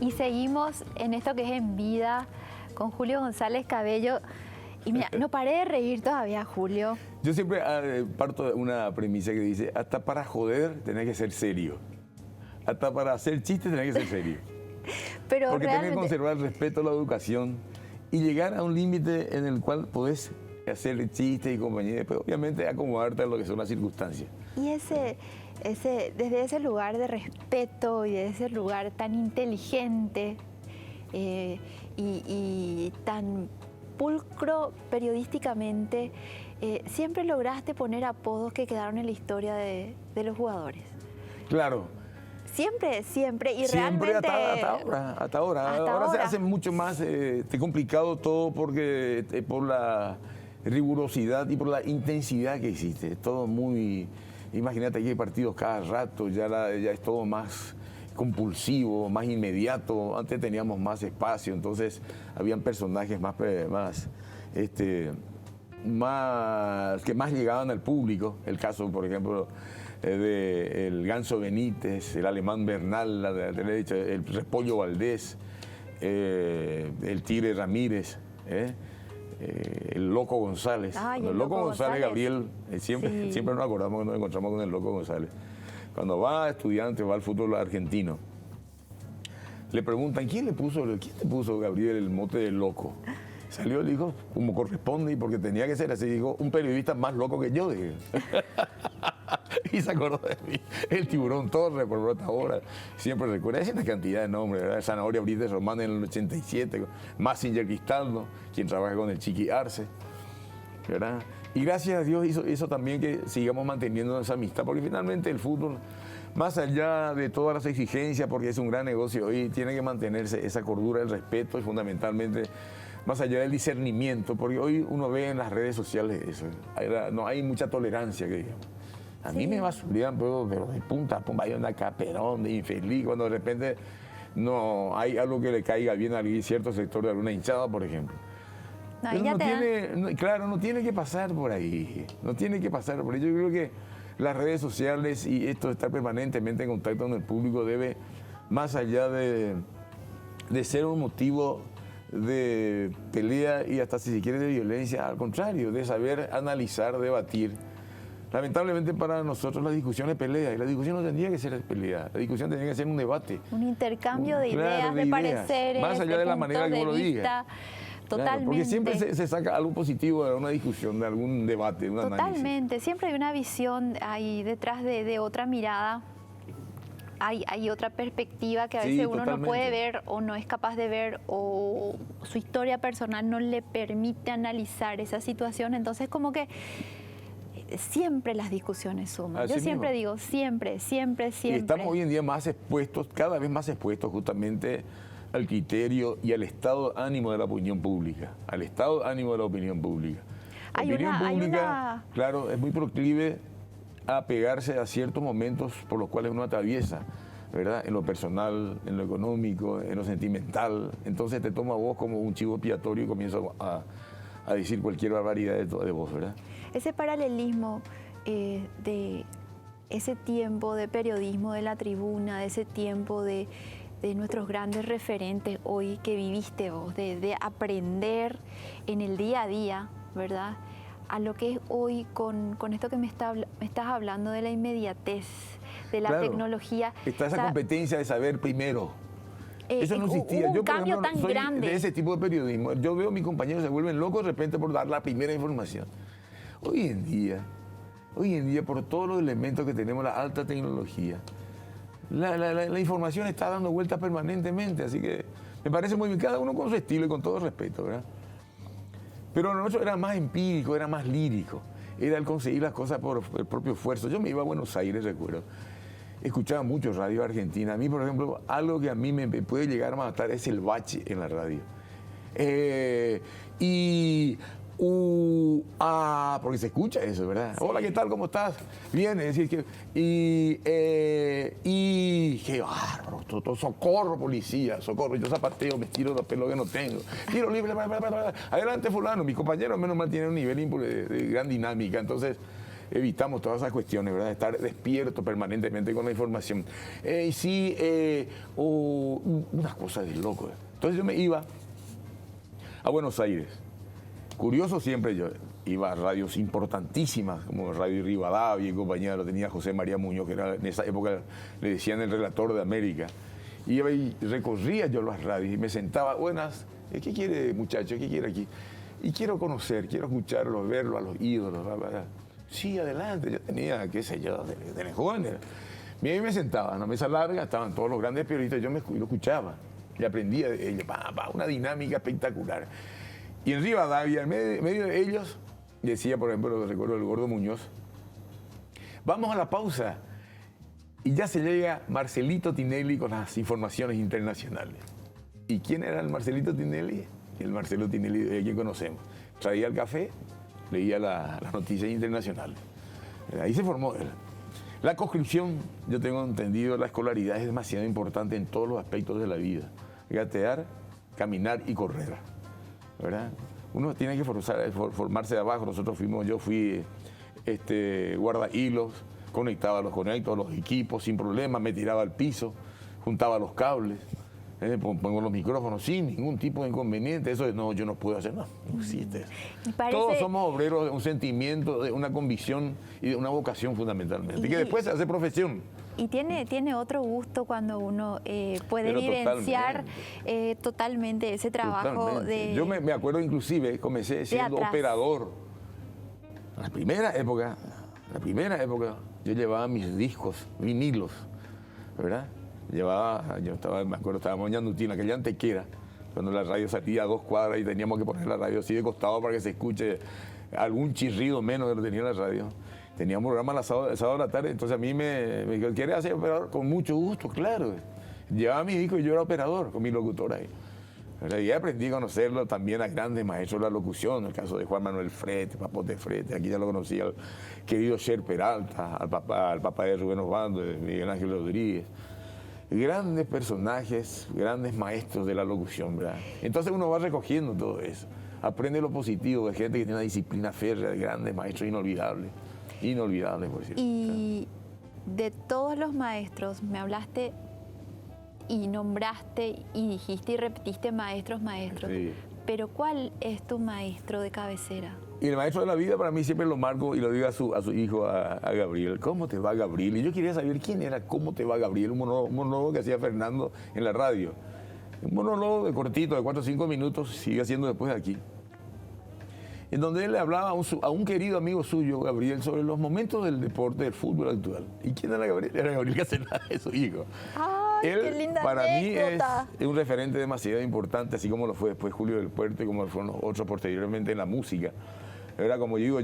Speaker 2: Y seguimos en esto que es En Vida con Julio González Cabello. Y mira, no paré de reír todavía, Julio.
Speaker 3: Yo siempre parto de una premisa que dice, hasta para joder tenés que ser serio. Hasta para hacer chistes tenés que ser serio.
Speaker 2: Pero
Speaker 3: Porque tenés que
Speaker 2: realmente,
Speaker 3: conservar el respeto a la educación y llegar a un límite en el cual podés hacer chistes y compañía, y después obviamente acomodarte a lo que son las circunstancias.
Speaker 2: y desde ese lugar de respeto y de ese lugar tan inteligente y tan pulcro periodísticamente, siempre lograste poner apodos que quedaron en la historia de los jugadores.
Speaker 3: Claro.
Speaker 2: Siempre, siempre. Y
Speaker 3: Siempre
Speaker 2: realmente...
Speaker 3: hasta ahora. Ahora se hace mucho más complicado todo porque por la rigurosidad y por la intensidad que existe. Es todo muy... Imagínate, aquí hay partidos cada rato, ya es todo más compulsivo, más inmediato. Antes teníamos más espacio, entonces habían personajes que más llegaban al público. El caso, por ejemplo, del Ganso Benítez, el Alemán Bernal, el Repollo Valdés, el Tigre Ramírez, el Loco González.
Speaker 2: Ay,
Speaker 3: el Loco González, Gabriel, siempre nos acordamos cuando nos encontramos con el Loco González. Cuando va a estudiante, va al fútbol argentino, le preguntan, ¿quién te puso, Gabriel, el mote de loco? Salió, le dijo, como corresponde y porque tenía que ser así, dijo, un periodista más loco que yo, dije. Y se acordó de mí. El Tiburón Torres, por otra hora, siempre recuerda. Es una cantidad de nombres, ¿verdad? Zanahoria Brites Román en el 87, Massinger Cristaldo, quien trabaja con el Chiqui Arce, ¿verdad? Y gracias a Dios hizo también que sigamos manteniendo esa amistad, porque finalmente el fútbol, más allá de todas las exigencias, porque es un gran negocio hoy, tiene que mantenerse esa cordura, el respeto y fundamentalmente más allá del discernimiento, porque hoy uno ve en las redes sociales eso, no hay mucha tolerancia, que digamos. A mí me basurían, pero de punta a punta, hay una caperón de infeliz, cuando de repente no hay algo que le caiga bien a algún cierto sector de alguna hinchada, por ejemplo. No tiene que pasar por ahí, no tiene que pasar por ahí. Yo creo que las redes sociales y esto de estar permanentemente en contacto con el público debe, más allá de ser un motivo de pelea y hasta si se quiere de violencia, al contrario, de saber analizar, debatir. Lamentablemente para nosotros la discusión es pelea y la discusión no tendría que ser pelea, la discusión tendría que ser un debate.
Speaker 2: Un intercambio de ideas, de pareceres,
Speaker 3: más allá de la manera que uno lo diga.
Speaker 2: Totalmente.
Speaker 3: Claro, porque siempre se saca algo positivo de una discusión, de algún debate, de un análisis.
Speaker 2: Totalmente, siempre hay una visión ahí detrás de otra mirada. Hay otra perspectiva que a veces uno no puede ver o no es capaz de ver o su historia personal no le permite analizar esa situación. Entonces como que siempre las discusiones suman. Yo siempre digo, siempre. Y
Speaker 3: estamos hoy en día más expuestos, cada vez más expuestos justamente al criterio y al estado de ánimo de la opinión pública. Al estado de ánimo de la opinión pública. La opinión pública, claro, es muy proclive a pegarse a ciertos momentos por los cuales uno atraviesa, ¿verdad? En lo personal, en lo económico, en lo sentimental. Entonces te toma a vos como un chivo expiatorio y comienza a decir cualquier barbaridad de vos, ¿verdad?
Speaker 2: Ese paralelismo de ese tiempo de periodismo de la tribuna, de ese tiempo de nuestros grandes referentes hoy que viviste vos, de aprender en el día a día, ¿verdad? A lo que es hoy con esto que me estás hablando de la inmediatez, de la tecnología.
Speaker 3: Está esa competencia de saber primero. Eso no existía.
Speaker 2: Un
Speaker 3: yo, por
Speaker 2: cambio
Speaker 3: ejemplo,
Speaker 2: tan
Speaker 3: soy
Speaker 2: grande.
Speaker 3: de ese tipo de periodismo. Yo veo a mis compañeros se vuelven locos de repente por dar la primera información. Hoy en día, por todos los elementos que tenemos, la alta tecnología, la información está dando vueltas permanentemente, así que me parece muy bien, cada uno con su estilo y con todo respeto, ¿verdad? Pero lo nuestro era más empírico, era más lírico, era el conseguir las cosas por el propio esfuerzo. Yo me iba a Buenos Aires, recuerdo, escuchaba mucho radio argentina. A mí, por ejemplo, algo que a mí me puede llegar a matar es el bache en la radio. Porque se escucha eso, ¿verdad? Sí. Hola, ¿qué tal? ¿Cómo estás? Bien, es decir, qué bárbaro, socorro, policía, socorro, yo zapateo, me tiro los pelos que no tengo, tiro libre, adelante fulano, mis compañeros menos mal tienen un nivel de gran dinámica, entonces evitamos todas esas cuestiones, ¿verdad? Estar despierto permanentemente con la información. Unas cosas de loco. Entonces yo me iba a Buenos Aires. Curioso siempre, yo iba a radios importantísimas, como Radio Rivadavia y compañía, lo tenía José María Muñoz, que era, en esa época le decían el relator de América. Iba y recorría yo las radios y me sentaba, buenas, ¿qué quiere muchacho? ¿Qué quiere aquí? Y quiero conocer, quiero escucharlo, verlo a los ídolos. Sí, adelante, yo tenía, qué sé yo, de jóvenes. Y me sentaba en una mesa larga, estaban todos los grandes periodistas, yo lo escuchaba y aprendía de ellos, una dinámica espectacular. Y en Rivadavia, en medio de ellos, decía, por ejemplo, recuerdo el Gordo Muñoz, vamos a la pausa. Y ya se llega Marcelito Tinelli con las informaciones internacionales. ¿Y quién era el Marcelito Tinelli? El Marcelo Tinelli de quien conocemos. Traía el café, leía las noticias internacionales. Ahí se formó él. La conscripción, yo tengo entendido, la escolaridad es demasiado importante en todos los aspectos de la vida. Gatear, caminar y correr, ¿verdad? Uno tiene que formarse de abajo. Yo fui guarda hilos, conectaba los conectos, los equipos sin problema, me tiraba al piso, juntaba los cables, pongo los micrófonos sin ningún tipo de inconveniente. Eso no, yo no puedo hacer nada, no existe. Todos somos obreros de un sentimiento, de una convicción y de una vocación fundamentalmente, y que después se hace profesión.
Speaker 2: Y tiene otro gusto cuando uno puede vivenciar totalmente ese trabajo.
Speaker 3: Yo me acuerdo inclusive, comencé siendo operador. En la primera época, yo llevaba mis discos, vinilos, ¿verdad? Me acuerdo, estábamos en Yandutín, aquella antequera, cuando la radio salía a 2 cuadras y teníamos que poner la radio así de costado para que se escuche algún chirrido menos de lo que tenía la radio. Teníamos un programa el sábado de la tarde, entonces a mí me dijo, ¿quieres hacer operador? Con mucho gusto, claro. Llevaba mis discos y yo era operador con mi locutor ahí. Y aprendí a conocerlo también a grandes maestros de la locución, el caso de Juan Manuel Frete, Papote Frete, aquí ya lo conocí al querido Cher Peralta, al papá de Rubén Osvaldo, de Miguel Ángel Rodríguez. Grandes personajes, grandes maestros de la locución, ¿verdad? Entonces uno va recogiendo todo eso, aprende lo positivo de gente que tiene una disciplina férrea, de grandes maestros inolvidables, por cierto.
Speaker 2: Y de todos los maestros, me hablaste y nombraste y dijiste y repetiste maestros. Sí. Pero ¿cuál es tu maestro de cabecera?
Speaker 3: Y el maestro de la vida para mí siempre lo marco y lo digo a su hijo, a Gabriel. ¿Cómo te va Gabriel? Y yo quería saber quién era ¿Cómo te va Gabriel? Un monólogo que hacía Fernando en la radio. Un monólogo de cortito, de 4 o 5 minutos, sigue haciendo después aquí. En donde él le hablaba a un querido amigo suyo, Gabriel, sobre los momentos del deporte, del fútbol actual. ¿Y quién era Gabriel? Era Gabriel Caselá, su hijo.
Speaker 2: ¡Ay, qué linda
Speaker 3: para
Speaker 2: anécdota!
Speaker 3: mí es un referente demasiado importante, así como lo fue después Julio del Puerto y como fueron los otros posteriormente en la música. Era como digo,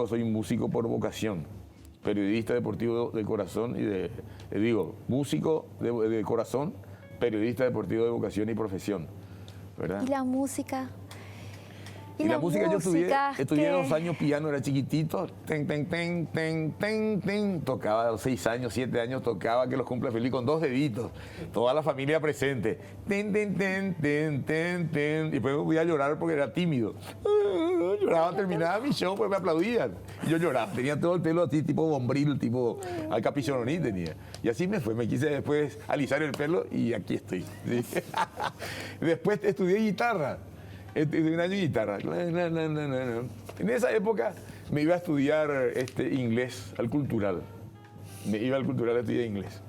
Speaker 3: soy un músico por vocación, periodista deportivo de corazón músico de corazón, periodista deportivo de vocación y profesión, ¿verdad?
Speaker 2: ¿Y la música?
Speaker 3: Y la música yo estudié 2 años piano, era chiquitito, tocaba a los 6 años, 7 años, tocaba que los cumpla feliz con 2 deditos, toda la familia presente, y después me voy a llorar porque era tímido, lloraba, terminaba mi show, pues me aplaudían, y yo lloraba, tenía todo el pelo así, tipo bombril, tipo al capichononí tenía, y así me fue, me quise después alisar el pelo y aquí estoy, ¿sí? Después estudié guitarra. Un año de guitarra. En esa época me iba a estudiar inglés al cultural. Me iba al cultural a estudiar inglés.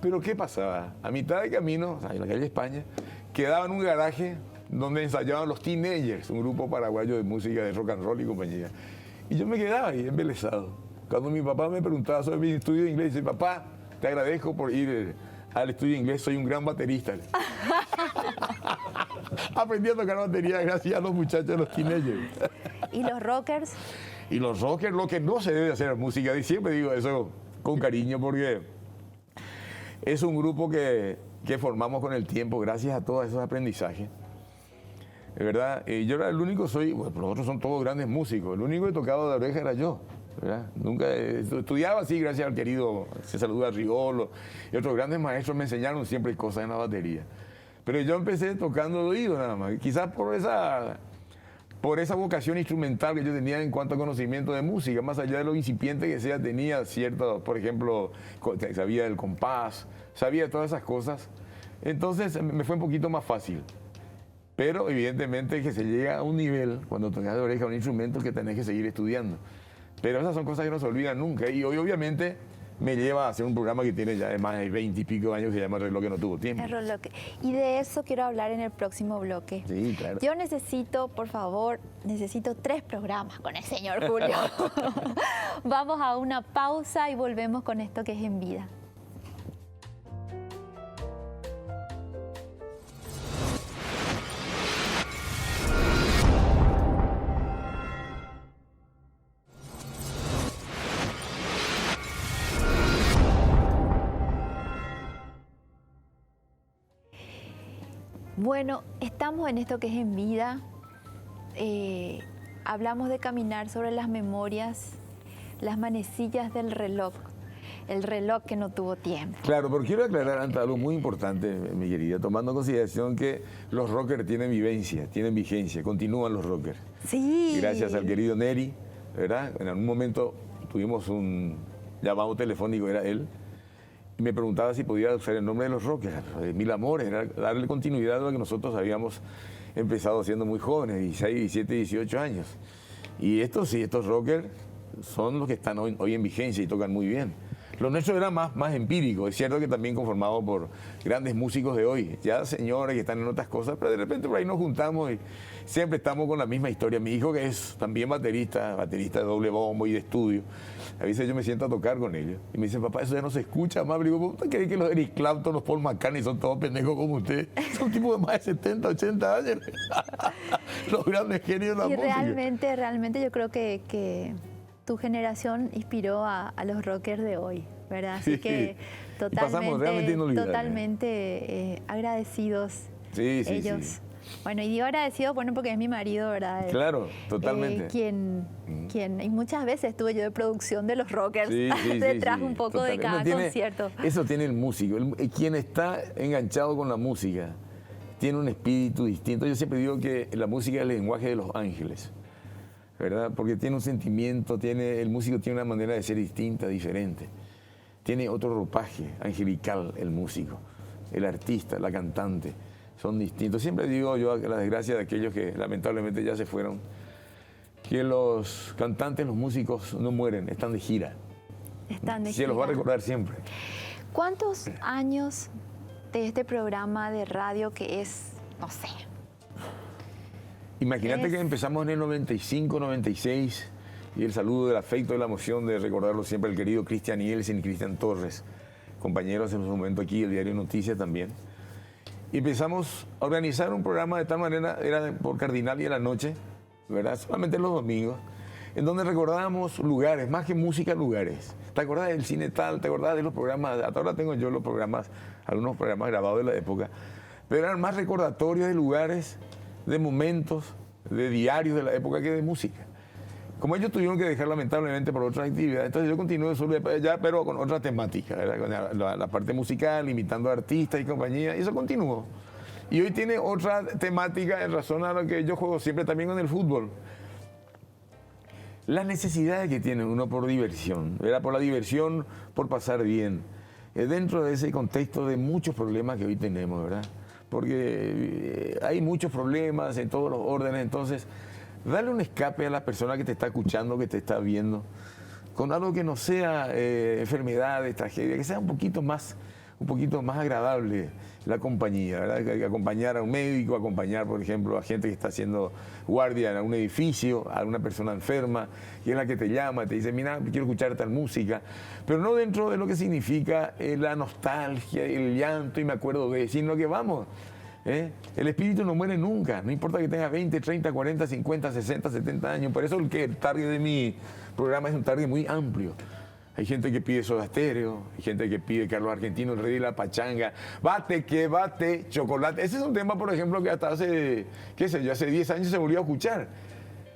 Speaker 3: Pero ¿qué pasaba? A mitad de camino, en la calle España, quedaba en un garaje donde ensayaban los Teenagers, un grupo paraguayo de música de rock and roll y compañía. Y yo me quedaba ahí, embelesado. Cuando mi papá me preguntaba sobre mi estudio de inglés, dice, papá, te agradezco por ir al estudio de inglés, soy un gran baterista. Aprendí a tocar batería gracias a los muchachos de los Teenagers.
Speaker 2: ¿Y los rockers?
Speaker 3: Y los rockers, lo que no se debe hacer en música, y siempre digo eso con cariño porque es un grupo que formamos con el tiempo gracias a todos esos aprendizajes. De verdad, yo era el único, los otros son todos grandes músicos, el único que tocaba de oreja era yo. ¿Verdad? Nunca estudiaba así gracias al querido César Duda Rigolo y otros grandes maestros me enseñaron siempre cosas en la batería. Pero yo empecé tocando de oído nada más, quizás por esa vocación instrumental que yo tenía en cuanto a conocimiento de música, más allá de lo incipiente que sea, tenía cierto, por ejemplo, sabía del compás, sabía de todas esas cosas. Entonces me fue un poquito más fácil. Pero evidentemente que se llega a un nivel, cuando tocas de oreja un instrumento, que tenés que seguir estudiando. Pero esas son cosas que no se olvidan nunca. Y hoy, obviamente, me lleva a hacer un programa que tiene ya más de 20 y pico años que se llama El Reloj que no tuvo tiempo.
Speaker 2: El Reloj. Y de eso quiero hablar en el próximo bloque.
Speaker 3: Sí, claro.
Speaker 2: Yo necesito 3 programas con el señor Julio. Vamos a una pausa y volvemos con esto que es En Vida. Bueno, estamos en esto que es En Vida. Hablamos de caminar sobre las memorias, las manecillas del reloj. El reloj que no tuvo tiempo.
Speaker 3: Claro, pero quiero aclarar antes algo muy importante, mi querida, tomando en consideración que los rockers tienen vivencia, tienen vigencia, continúan los rockers.
Speaker 2: Sí.
Speaker 3: Gracias al querido Neri, ¿verdad? En algún momento tuvimos un llamado telefónico, era él, y me preguntaba si podía usar el nombre de los rockers, de Mil Amores, era darle continuidad a lo que nosotros habíamos empezado siendo muy jóvenes, 16, 17, 18 años. Y estos rockers son los que están hoy en vigencia y tocan muy bien. Lo nuestro era más empírico, es cierto que también conformado por grandes músicos de hoy, ya señores que están en otras cosas, pero de repente por ahí nos juntamos y siempre estamos con la misma historia. Mi hijo, que es también baterista de doble bombo y de estudio, a veces yo me siento a tocar con ellos y me dicen, papá, eso ya no se escucha más. Le digo, ¿usted cree que los Eric Clapton, los Paul McCartney son todos pendejos como usted? Son tipos de más de 70, 80 años. Los grandes genios de la música.
Speaker 2: Y realmente yo creo que tu generación inspiró a los rockers de hoy, ¿verdad? Así que totalmente agradecidos ellos. Sí. Bueno, y digo agradecido, bueno, porque es mi marido, ¿verdad?
Speaker 3: Claro, totalmente.
Speaker 2: Y muchas veces estuve yo de producción de los rockers, detrás un poco de cada concierto.
Speaker 3: Eso tiene el músico, quien está enganchado con la música, tiene un espíritu distinto. Yo siempre digo que la música es el lenguaje de los ángeles, ¿verdad? Porque tiene un sentimiento, el músico tiene una manera de ser distinta, diferente. Tiene otro ropaje angelical el músico, el artista, la cantante, son distintos. Siempre digo yo, a la desgracia de aquellos que lamentablemente ya se fueron, que los cantantes, los músicos no mueren, están de gira. Se los va a recordar siempre.
Speaker 2: ¿Cuántos años de este programa de radio que es, no sé?
Speaker 3: Imagínate que empezamos en el 95, 96, y el saludo del afecto y la emoción de recordarlo siempre, el querido Cristian Nielsen y Cristian Torres, compañeros en su momento aquí, el Diario Noticias también. Y empezamos a organizar un programa de tal manera, era por Cardinal y en la noche, ¿verdad? Solamente los domingos, en donde recordábamos lugares, más que música, lugares. ¿Te acordás del cine tal? ¿Te acordás de los programas? Hasta ahora tengo yo los programas, algunos programas grabados de la época, pero eran más recordatorios de lugares, de momentos, de diarios de la época que de música. Como ellos tuvieron que dejar lamentablemente por otras actividades, entonces yo continué solo allá, pero con otra temática, ¿verdad? Con la parte musical, imitando artistas y compañía, y eso continuó. Y hoy tiene otra temática en razón a lo que yo juego siempre también con el fútbol. Las necesidades que tiene uno por diversión, ¿verdad? Por la diversión, por pasar bien, dentro de ese contexto de muchos problemas que hoy tenemos, ¿verdad? Porque hay muchos problemas en todos los órdenes, entonces dale un escape a la persona que te está escuchando, que te está viendo, con algo que no sea enfermedades, tragedia, que sea un poquito más agradable la compañía, ¿verdad? Que acompañar a un médico, acompañar, por ejemplo, a gente que está haciendo guardia en un edificio, a una persona enferma, que es la que te llama, te dice, mira, quiero escuchar tal música, pero no dentro de lo que significa la nostalgia, el llanto y me acuerdo de, sino que vamos, el espíritu no muere nunca, no importa que tengas 20, 30, 40, 50, 60, 70 años, por eso el target de mi programa es un target muy amplio. Hay gente que pide Soda Stereo, hay gente que pide Carlos Argentino, el rey de la pachanga, bate, que bate, chocolate. Ese es un tema, por ejemplo, que hasta hace, qué sé yo, hace 10 años se volvió a escuchar.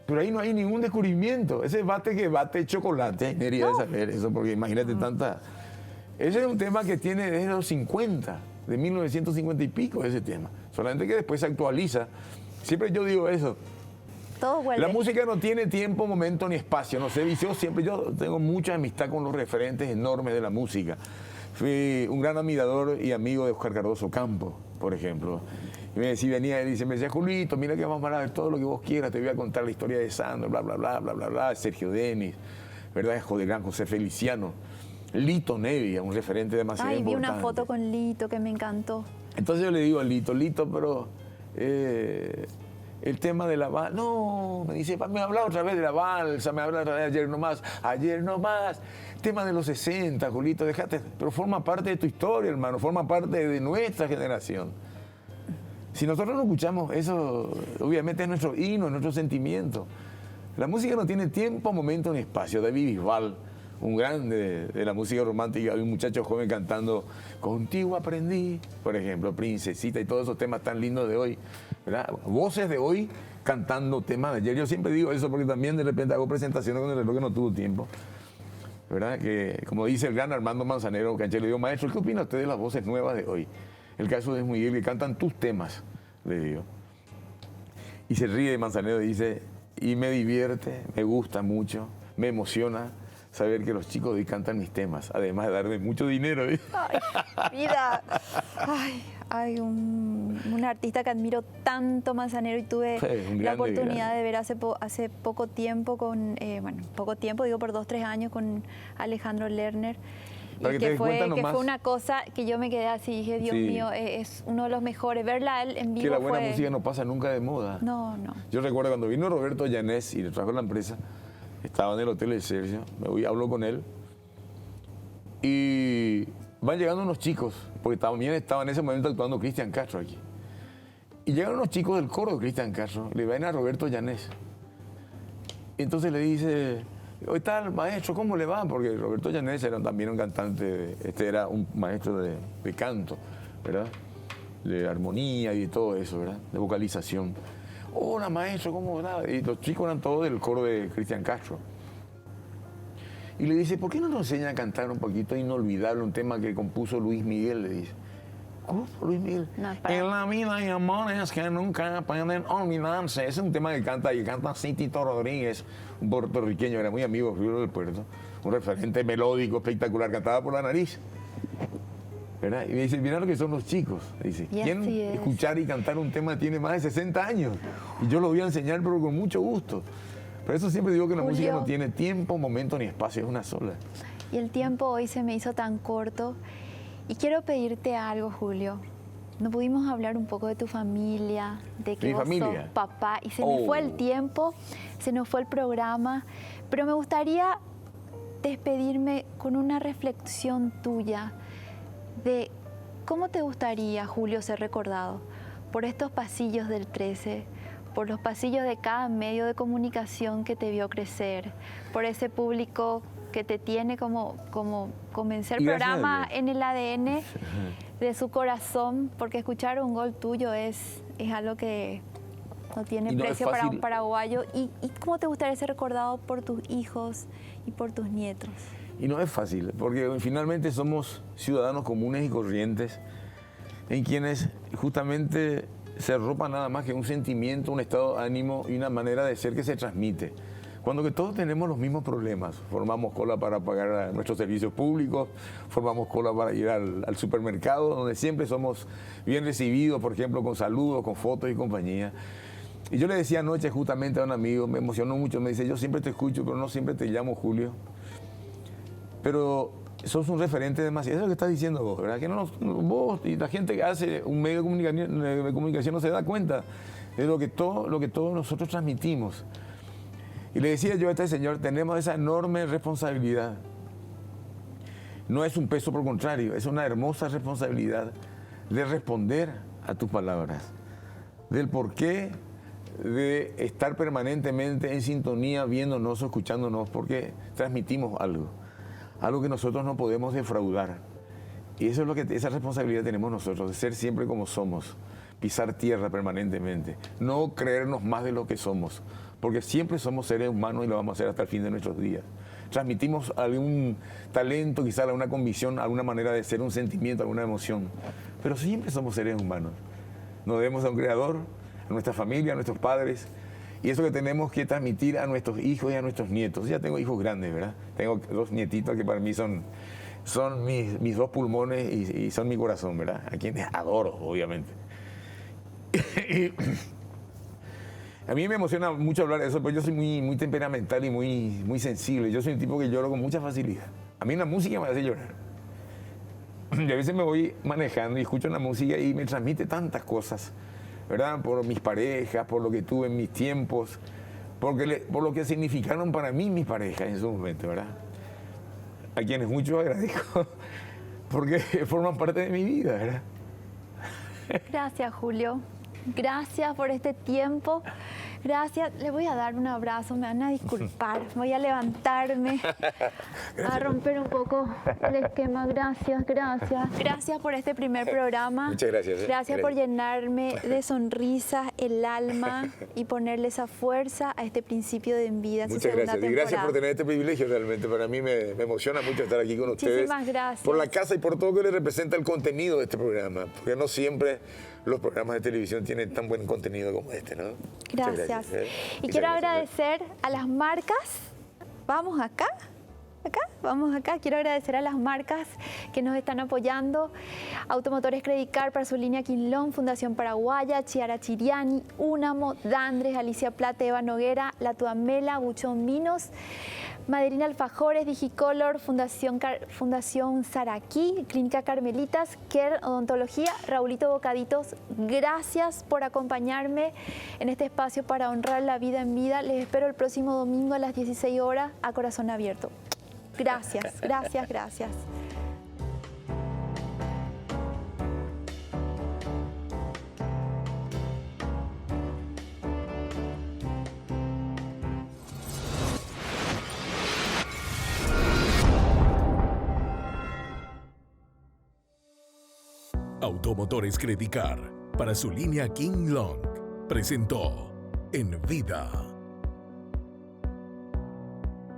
Speaker 3: Pero ahí no hay ningún descubrimiento. Ese bate, que bate, chocolate, debería de saber eso, porque imagínate tanta... Ese es un tema que tiene desde los 50, de 1950 y pico ese tema. Solamente que después se actualiza. Siempre yo digo eso.
Speaker 2: Todo vuelve.
Speaker 3: La música no tiene tiempo, momento ni espacio. No sé, yo tengo mucha amistad con los referentes enormes de la música. Fui un gran admirador y amigo de Oscar Cardoso Campo, por ejemplo. Y me decía, Julito, mira que vamos a ver todo lo que vos quieras, te voy a contar la historia de Sandro, bla, bla, bla, bla, bla, bla, Sergio Denis, ¿verdad? Gran José Feliciano, Lito Nevia, un referente demasiado importante.
Speaker 2: Vi una foto con Lito que me encantó.
Speaker 3: Entonces yo le digo a Lito, pero... el tema de la balsa, no, me dice, me habla otra vez de la balsa, me habla otra vez de ayer nomás, tema de los 60, Julito, déjate, pero forma parte de tu historia, hermano, forma parte de nuestra generación. Si nosotros no escuchamos eso, obviamente es nuestro himno, es nuestro sentimiento. La música no tiene tiempo, momento ni espacio. David Bisbal, un grande de la música romántica, un muchacho joven cantando Contigo aprendí, por ejemplo, Princesita y todos esos temas tan lindos de hoy, ¿verdad? Voces de hoy cantando temas de ayer. Yo siempre digo eso porque también de repente hago presentaciones con el reloj que no tuvo tiempo. ¿verdad? Que, como dice el gran Armando Manzanero Canché, le digo, maestro, ¿qué opina usted de las voces nuevas de hoy? El caso de Miguel, que cantan tus temas, le digo. Y se ríe de Manzanero y dice, y me divierte, me gusta mucho, me emociona saber que los chicos de hoy cantan mis temas, además de darme mucho dinero.
Speaker 2: Ay, vida. Hay un artista que admiro tanto, Manzanero, y tuve la oportunidad de ver hace poco tiempo, digo por 2-3 años, con Alejandro Lerner. Y que fue una cosa que yo me quedé así, dije, Dios mío, es uno de los mejores. Verla a él en vivo.
Speaker 3: Que la buena música no pasa nunca de moda.
Speaker 2: No, no.
Speaker 3: Yo recuerdo cuando vino Roberto Llanés y le trajo la empresa, estaba en el Hotel El Sergio, me voy, hablo con él y van llegando unos chicos, porque también estaba en ese momento actuando Cristian Castro aquí. Y llegaron unos chicos del coro de Cristian Castro, le ven a Roberto Llanés. Y entonces le dice, ¿qué tal, maestro? ¿Cómo le va? Porque Roberto Llanés era también un cantante, era un maestro de canto, ¿verdad? De armonía y de todo eso, ¿verdad? De vocalización. Hola, maestro, ¿cómo va? Y los chicos eran todos del coro de Cristian Castro. Y le dice, ¿por qué no nos enseña a cantar un poquito inolvidable, un tema que compuso Luis Miguel? Le dice. ¿Cómo, Luis Miguel?
Speaker 2: No,
Speaker 3: en la vida hay amores que nunca pueden olvidarse. Ese es un tema que canta así Tito Rodríguez, un puertorriqueño, era muy amigo del puerto, un referente melódico espectacular, cantaba por la nariz. ¿Verdad? Y me dice, mira lo que son los chicos. Dice, ¿quién escuchar y cantar un tema tiene más de 60 años? Y yo lo voy a enseñar, pero con mucho gusto. Por eso siempre digo que la música no tiene tiempo, momento ni espacio, es una sola.
Speaker 2: Y el tiempo hoy se me hizo tan corto. Y quiero pedirte algo, Julio. No pudimos hablar un poco de tu familia, de que vos sos papá. Y se me fue el tiempo, se nos fue el programa. Pero me gustaría despedirme con una reflexión tuya de cómo te gustaría, Julio, ser recordado por estos pasillos del 13, por los pasillos de cada medio de comunicación que te vio crecer, por ese público que te tiene como comenzar el programa en el ADN de su corazón, porque escuchar un gol tuyo es algo que no tiene precio para un paraguayo. ¿Y cómo te gustaría ser recordado por tus hijos y por tus nietos?
Speaker 3: Y no es fácil, porque finalmente somos ciudadanos comunes y corrientes en quienes justamente se arropa nada más que un sentimiento, un estado de ánimo y una manera de ser que se transmite. Cuando que todos tenemos los mismos problemas, formamos cola para pagar nuestros servicios públicos, formamos cola para ir al supermercado, donde siempre somos bien recibidos, por ejemplo, con saludos, con fotos y compañía. Y yo le decía anoche justamente a un amigo, me emocionó mucho, me dice, yo siempre te escucho, pero no siempre te llamo Julio. Pero sos un referente demasiado, eso es lo que estás diciendo vos, ¿verdad? Que vos y la gente que hace un medio de comunicación no se da cuenta de lo que todos nosotros transmitimos. Y le decía yo a este señor, tenemos esa enorme responsabilidad. No es un peso, por contrario, es una hermosa responsabilidad de responder a tus palabras, del porqué de estar permanentemente en sintonía, viéndonos o escuchándonos, porque transmitimos algo que nosotros no podemos defraudar. Y eso es esa responsabilidad tenemos nosotros, de ser siempre como somos, pisar tierra permanentemente, no creernos más de lo que somos, porque siempre somos seres humanos y lo vamos a hacer hasta el fin de nuestros días. Transmitimos algún talento, quizás alguna convicción, alguna manera de ser, un sentimiento, alguna emoción, pero siempre somos seres humanos. Nos debemos a un creador, a nuestra familia, a nuestros padres, y eso que tenemos que transmitir a nuestros hijos y a nuestros nietos. Ya tengo hijos grandes, ¿verdad? Tengo 2 nietitos que para mí son mis 2 pulmones y son mi corazón, ¿verdad? A quienes adoro, obviamente. A mí me emociona mucho hablar de eso, porque yo soy muy temperamental y muy sensible. Yo soy un tipo que lloro con mucha facilidad. A mí la música me hace llorar. Y a veces me voy manejando y escucho la música y me transmite tantas cosas, ¿verdad? Por mis parejas, por lo que tuve en mis tiempos, por lo que significaron para mí mis parejas en su momento, ¿verdad? A quienes mucho agradezco, porque forman parte de mi vida, ¿verdad?
Speaker 2: Gracias, Julio. Gracias por este tiempo Gracias. Le voy a dar un abrazo, me van a disculpar. Voy a levantarme, a romper un poco el esquema. Gracias, gracias. Gracias por este primer programa.
Speaker 3: Muchas gracias.
Speaker 2: Gracias por llenarme de sonrisas el alma y ponerle esa fuerza a este principio de En Vida.
Speaker 3: Muchas gracias. Y gracias por tener este privilegio realmente. Para mí me emociona mucho estar aquí con ustedes.
Speaker 2: Muchísimas gracias.
Speaker 3: Por la casa y por todo que le representa el contenido de este programa. Porque no siempre los programas de televisión tienen tan buen contenido como este, ¿no?
Speaker 2: Gracias. Y quiero agradecer a las marcas. Vamos acá. Vamos acá. Quiero agradecer a las marcas que nos están apoyando. Automotores Credit Card para su línea King Long, Fundación Paraguaya, Chiara Chiriani, Únamo, Dandres, Alicia Plata, Eva Noguera, La Tuamela, Buchón Vinos, Maderina Alfajores, Digicolor, Fundación Saraquí, Clínica Carmelitas, Care Odontología, Raulito Bocaditos. Gracias por acompañarme en este espacio para honrar la vida en vida. Les espero el próximo domingo a las 16 horas a corazón abierto. Gracias, gracias, gracias.
Speaker 1: Automotores Credit Card para su línea King Long presentó En Vida.